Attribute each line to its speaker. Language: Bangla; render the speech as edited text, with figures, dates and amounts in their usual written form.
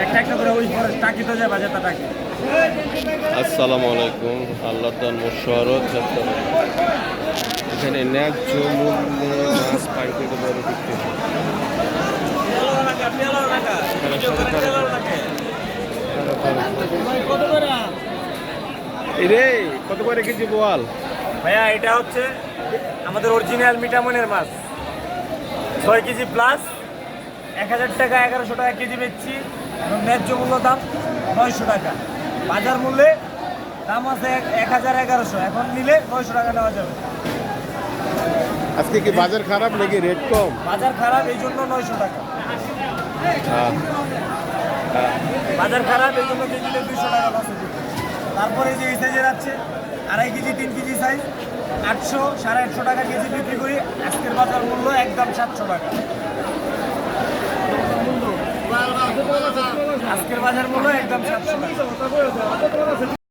Speaker 1: একটা একটা করে ওই পরে টাকি তো যায় বাজারটা টাকি।
Speaker 2: আসসালামু আলাইকুম। আল্লাহ তার মোশারত এখানে ন্যায্য মূল্যে মাছ পাইকারি দরে বিক্রি হয়। এই রে কত করে কেজি বোয়াল?
Speaker 1: ভাইয়া এটা হচ্ছে আমাদের অরিজিনাল মিঠামনের মাছ, 6 কেজি প্লাস, 1000 টাকা 1100 টাকা কেজি বেচছি এবং ন্যায্য মূল্য দাম 900 টাকা। বাজার মূল্যে দাম আছে 1000-1100, এখন নিলে 900 টাকা নেওয়া যাবে।
Speaker 2: আজকে কি বাজার খারাপ নাকি রেট কম?
Speaker 1: বাজার খারাপ এই জন্য 900 টাকা।
Speaker 2: হ্যাঁ, হ্যাঁ।
Speaker 1: বাজার খারাপ এই জন্য কেজি 200 টাকা লস হচ্ছে। তারপরে যে এই সাইজের আছে 2.5 কেজি 3 কেজি সাইজ 800 850 টাকা কেজি বিক্রি করি। আজকের বাজার মূল্য একদম 700 টাকা। আজকের বাজার মূল্য একদম 700 টাকা।